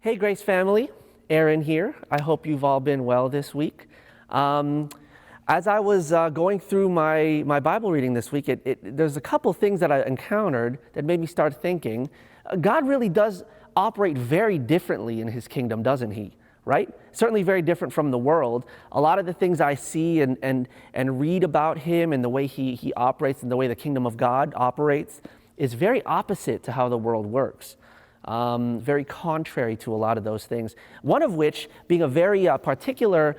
Hey, Grace family, Aaron here. I hope you've all been well this week. As I was going through my Bible reading this week, there's a couple things that I encountered that made me start thinking, God really does operate very differently in his kingdom, doesn't he? Right? Certainly very different from the world. A lot of the things I see and read about him and the way he operates and the way the kingdom of God operates is very opposite to how the world works. Very contrary to a lot of those things. One of which, being a very particular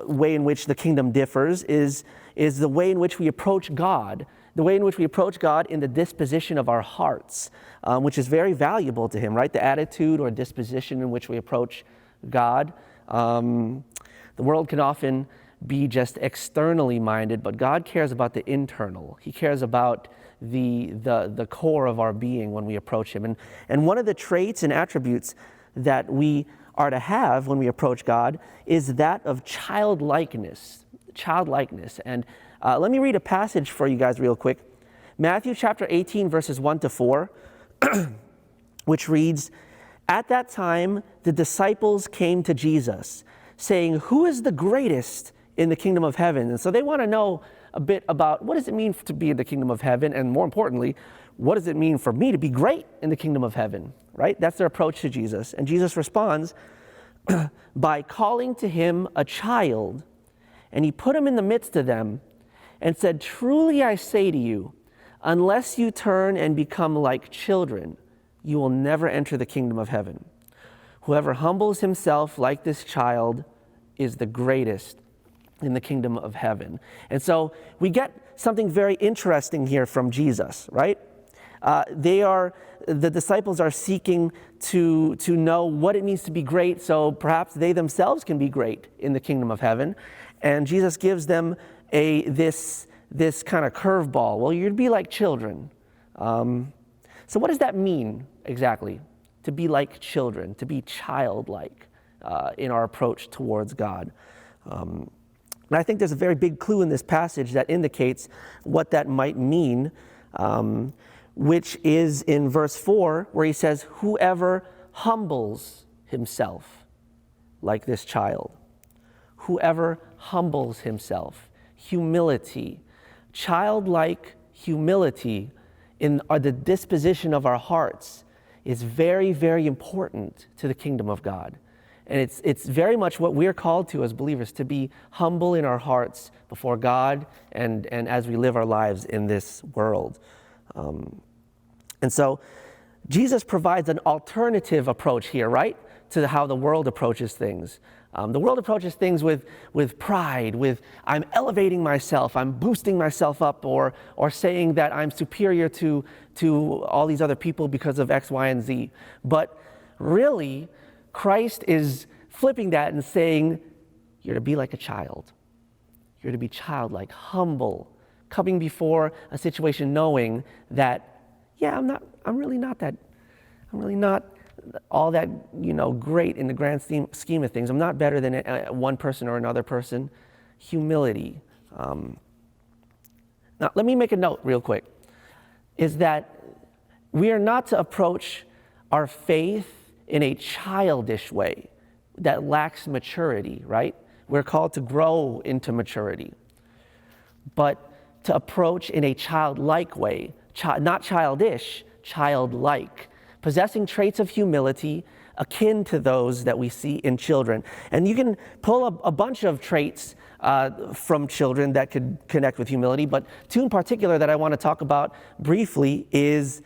way in which the kingdom differs, is the way in which we approach God. The way in which we approach God in the disposition of our hearts, which is very valuable to him, right? The attitude or disposition in which we approach God. The world can often be just externally minded, but God cares about the internal. He cares about the core of our being when we approach him. And one of the traits and attributes that we are to have when we approach God is that of childlikeness. And let me read a passage for you guys real quick. Matthew chapter 18, verses 1-4, which reads, "At that time, the disciples came to Jesus, saying, 'Who is the greatest in the kingdom of heaven?'" And so they want to know a bit about what does it mean to be in the kingdom of heaven, and more importantly, what does it mean for me to be great in the kingdom of heaven, right? That's their approach to Jesus. And Jesus responds by calling to him a child, and he put him in the midst of them and said, "Truly I say to you, unless you turn and become like children, you will never enter the kingdom of heaven. Whoever humbles himself like this child is the greatest in the kingdom of heaven." And so we get something very interesting here from Jesus, right? The disciples are seeking to know what it means to be great, so perhaps they themselves can be great in the kingdom of heaven. And Jesus gives them this kind of curveball. Well, you'd be like children. So what does that mean exactly? To be like children, to be childlike in our approach towards God. And I think there's a very big clue in this passage that indicates what that might mean, which is in verse 4, where he says, "Whoever humbles himself like this child." Whoever humbles himself. Humility. Childlike humility in the disposition of our hearts is very, very important to the kingdom of God. And it's very much what we're called to as believers, to be humble in our hearts before God and as we live our lives in this world. And so Jesus provides an alternative approach here, right, to how the world approaches things. The world approaches things with pride, with I'm elevating myself, I'm boosting myself up, or saying that I'm superior to all these other people because of X, Y, and Z. But really, Christ is flipping that and saying, you're to be like a child. You're to be childlike, humble, coming before a situation knowing that, yeah, I'm really not all that, great in the grand scheme of things. I'm not better than one person or another person. Humility. Now, let me make a note real quick, is that we are not to approach our faith in a childish way that lacks maturity, right? We're called to grow into maturity, but to approach in a childlike way, not childish, childlike, possessing traits of humility akin to those that we see in children. And you can pull a bunch of traits from children that could connect with humility, but two in particular that I want to talk about briefly is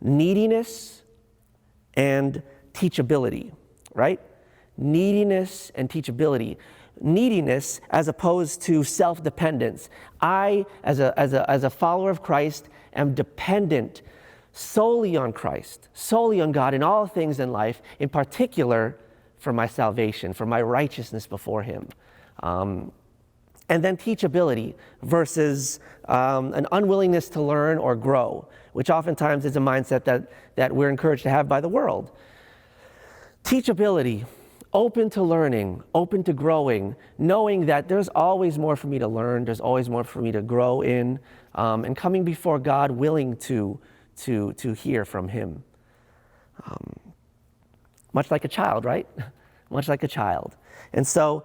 neediness and teachability, right? Neediness and teachability. Neediness as opposed to self-dependence. I, as a follower of Christ, am dependent solely on Christ, solely on God in all things in life, in particular for my salvation, for my righteousness before him. And then teachability versus an unwillingness to learn or grow, which oftentimes is a mindset that we're encouraged to have by the world. Teachability, open to learning, open to growing, knowing that there's always more for me to learn, there's always more for me to grow in, and coming before God willing to hear from him. much like a child, right? Much like a child. And so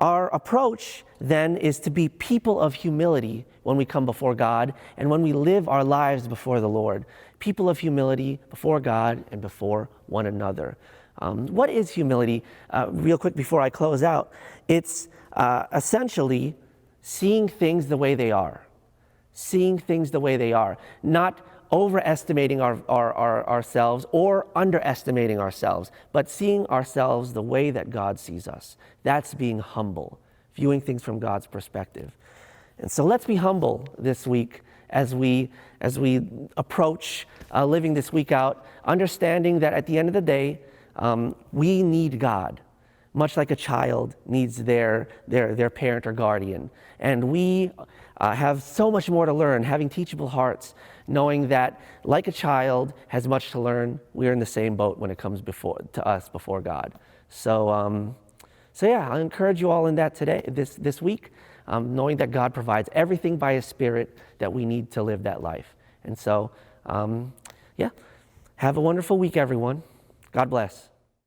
our approach then is to be people of humility when we come before God and when we live our lives before the Lord. People of humility before God and before one another. What is humility? Real quick before I close out, it's essentially seeing things the way they are. Seeing things the way they are. Not overestimating ourselves or underestimating ourselves, but seeing ourselves the way that God sees us. That's being humble, viewing things from God's perspective. And so let's be humble this week as we approach living this week out, understanding that at the end of the day, we need God, much like a child needs their parent or guardian. And we have so much more to learn, having teachable hearts, knowing that, like a child has much to learn, we're in the same boat when it comes to us before God. So yeah, I'll encourage you all in that today, this week, knowing that God provides everything by His Spirit that we need to live that life. And so, yeah, have a wonderful week, everyone. God bless.